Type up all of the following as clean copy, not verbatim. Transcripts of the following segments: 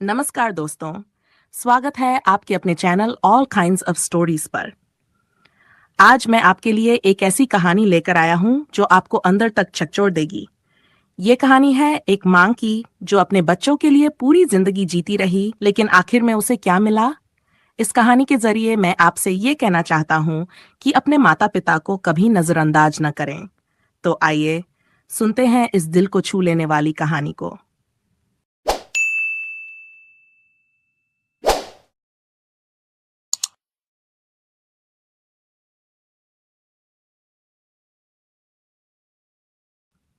नमस्कार दोस्तों, स्वागत है आपके अपने channel all kinds of stories पर। आज मैं आपके लिए एक ऐसी कहानी लेकर आया हूं जो आपको अंदर तक झकझोर देगी। ये कहानी है एक मां की जो अपने बच्चों के लिए पूरी जिंदगी जीती रही, लेकिन आखिर में उसे क्या मिला। इस कहानी के जरिए मैं आपसे ये कहना चाहता हूं कि अपने माता पिता को कभी नजरअंदाज न करें। तो आइए सुनते हैं इस दिल को छू लेने वाली कहानी को।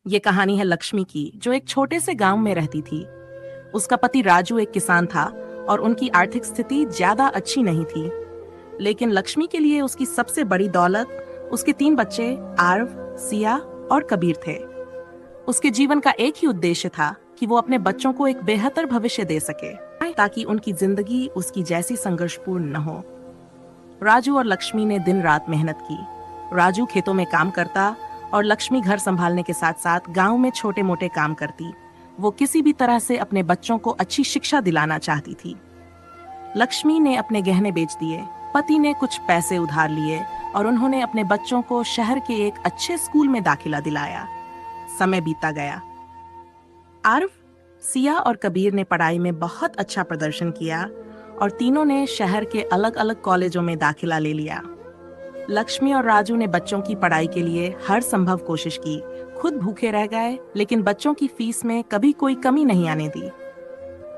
ये कहानी है लक्ष्मी की, जो एक छोटे से गांव में रहती थी। उसका पति राजू एक किसान था और उनकी आर्थिक स्थिति ज्यादा अच्छी नहीं थी। लेकिन लक्ष्मी के लिए उसकी सबसे बड़ी दौलत उसके 3 बच्चे आरव, सिया और कबीर थे। उसके जीवन का एक ही उद्देश्य था कि वो अपने बच्चों को एक बेहतर भविष्य दे सके, ताकि उनकी जिंदगी उसकी जैसी संघर्षपूर्ण न हो। राजू और लक्ष्मी ने दिन रात मेहनत की। राजू खेतों में काम करता और लक्ष्मी घर संभालने के साथ साथ गांव में छोटे मोटे काम करती। वो किसी भी तरह से अपने बच्चों को अच्छी शिक्षा दिलाना चाहती थी। लक्ष्मी ने अपने गहने बेच दिए, पति ने कुछ पैसे उधार लिए और उन्होंने अपने बच्चों को शहर के एक अच्छे स्कूल में दाखिला दिलाया। समय बीता गया। आरव, सिया और कबीर ने पढ़ाई में बहुत अच्छा प्रदर्शन किया और तीनों ने शहर के अलग अलग कॉलेजों में दाखिला ले लिया। लक्ष्मी और राजू ने बच्चों की पढ़ाई के लिए हर संभव कोशिश की। खुद भूखे रह गए, लेकिन बच्चों की फीस में कभी कोई कमी नहीं आने दी।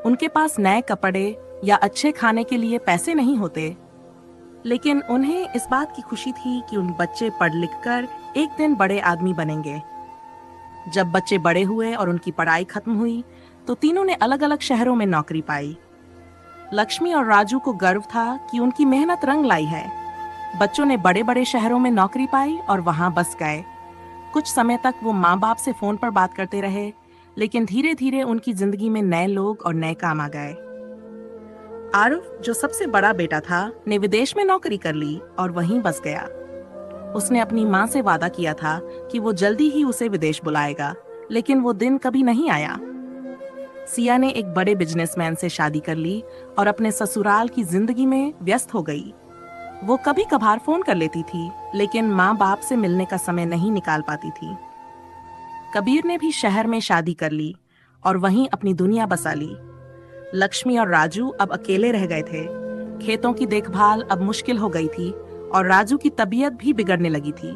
उनके पास नए कपड़े या अच्छे खाने के लिए पैसे नहीं होते, लेकिन उन्हें इस बात की खुशी थी कि उन बच्चे पढ़ लिख कर एक दिन बड़े आदमी बनेंगे। जब बच्चे बड़े हुए और उनकी पढ़ाई खत्म हुई, तो तीनों ने अलग अलग शहरों में नौकरी पाई। लक्ष्मी और राजू को गर्व था कि उनकी मेहनत रंग लाई है। बच्चों ने बड़े बड़े शहरों में नौकरी पाई और वहां बस गए। कुछ समय तक वो माँ बाप से फोन पर बात करते रहे, लेकिन धीरे धीरे उनकी जिंदगी में नए लोग और नए काम आ गए। आरव, जो सबसे बड़ा बेटा था, ने विदेश में नौकरी कर ली और वहीं बस गया। उसने अपनी माँ से वादा किया था कि वो जल्दी ही उसे विदेश बुलाएगा, लेकिन वो दिन कभी नहीं आया। सिया ने एक बड़े बिजनेसमैन से शादी कर ली और अपने ससुराल की जिंदगी में व्यस्त हो गई। वो कभी कभार फोन कर लेती थी, लेकिन माँ बाप से मिलने का समय नहीं निकाल पाती थी। कबीर ने भी शहर में शादी कर ली और वहीं अपनी दुनिया बसा ली। लक्ष्मी और राजू अब अकेले रह गए थे। खेतों की देखभाल अब मुश्किल हो गई थी और राजू की तबीयत भी बिगड़ने लगी थी।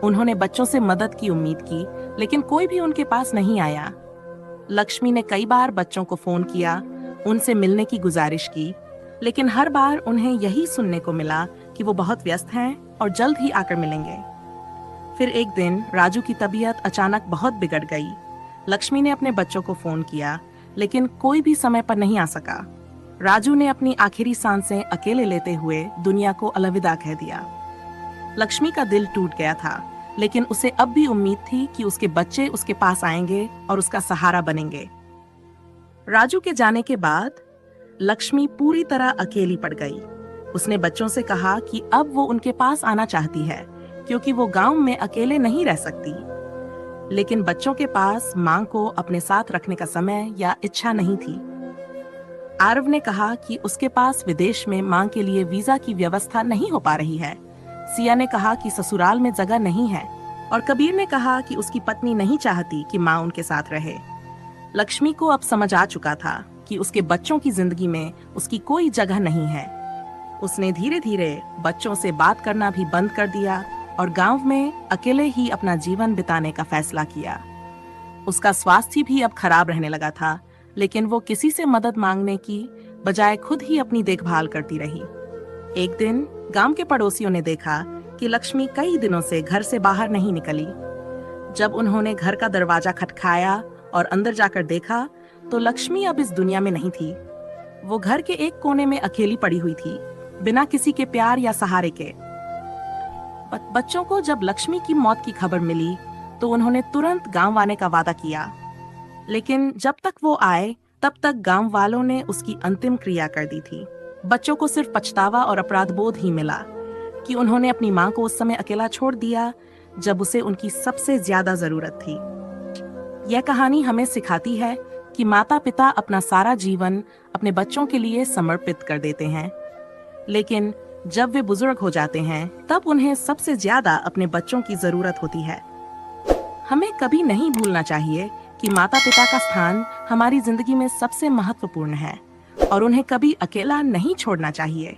उन्होंने बच्चों से मदद की उम्मीद की, लेकिन कोई भी उनके पास नहीं आया। लक्ष्मी ने कई बार बच्चों को फोन किया, उनसे मिलने की गुजारिश की, लेकिन हर बार उन्हें यही सुनने को मिला कि वो बहुत व्यस्त हैं और जल्द ही आकर मिलेंगे। फिर एक दिन राजू की तबीयत अचानक बहुत बिगड़ गई। लक्ष्मी ने अपने बच्चों को फोन किया, लेकिन कोई भी समय पर नहीं आ सका। राजू ने अपनी आखिरी सांसें अकेले लेते हुए दुनिया को अलविदा कह दिया। लक्ष्मी का दिल टूट गया था, लेकिन उसे अब भी उम्मीद थी कि उसके बच्चे उसके पास आएंगे और उसका सहारा बनेंगे। राजू के जाने के बाद लक्ष्मी पूरी तरह अकेली पड़ गई। उसने बच्चों से कहा कि अब वो उनके पास आना चाहती है, क्योंकि वो गांव में अकेले नहीं रह सकती। लेकिन बच्चों के पास मां को अपने साथ रखने का समय या इच्छा नहीं थी। आरव ने कहा कि उसके पास विदेश में मां के लिए वीजा की व्यवस्था नहीं हो पा रही है। सिया ने कहा कि ससुराल में जगह नहीं है और कबीर ने कहा कि उसकी पत्नी नहीं चाहती कि मां उनके साथ रहे। लक्ष्मी को अब समझ आ चुका था कि उसके बच्चों की जिंदगी में उसकी कोई जगह नहीं है। उसने धीरे धीरे बच्चों से बात करना भी बंद कर दिया और गांव में अकेले ही अपना जीवन बिताने का फैसला किया। उसका स्वास्थ्य भी अब खराब रहने लगा था, लेकिन वो किसी से मदद मांगने की बजाय खुद ही अपनी देखभाल करती रही। एक दिन गांव के पड़ोसियों ने देखा कि लक्ष्मी कई दिनों से घर से बाहर नहीं निकली। जब उन्होंने घर का दरवाजा खटखाया और अंदर जाकर देखा, तो लक्ष्मी अब इस दुनिया में नहीं थी। वो घर के एक कोने में अकेली पड़ी हुई थी, बिना किसी के प्यार या सहारे के। बच्चों को जब लक्ष्मी की मौत की खबर मिली, तो उन्होंने तुरंत गांव आने का वादा किया, लेकिन जब तक वो आए, तब तक गांव वालों ने उसकी अंतिम क्रिया कर दी थी। बच्चों को सिर्फ पछतावा और अपराध बोध ही मिला कि उन्होंने अपनी मां को उस समय अकेला छोड़ दिया, जब उसे उनकी सबसे ज्यादा जरूरत थी। यह कहानी हमें सिखाती है कि माता पिता अपना सारा जीवन अपने बच्चों के लिए समर्पित कर देते हैं, लेकिन जब वे बुजुर्ग हो जाते हैं तब उन्हें सबसे ज्यादा अपने बच्चों की जरूरत होती है। हमें कभी नहीं भूलना चाहिए कि माता पिता का स्थान हमारी जिंदगी में सबसे महत्वपूर्ण है और उन्हें कभी अकेला नहीं छोड़ना चाहिए।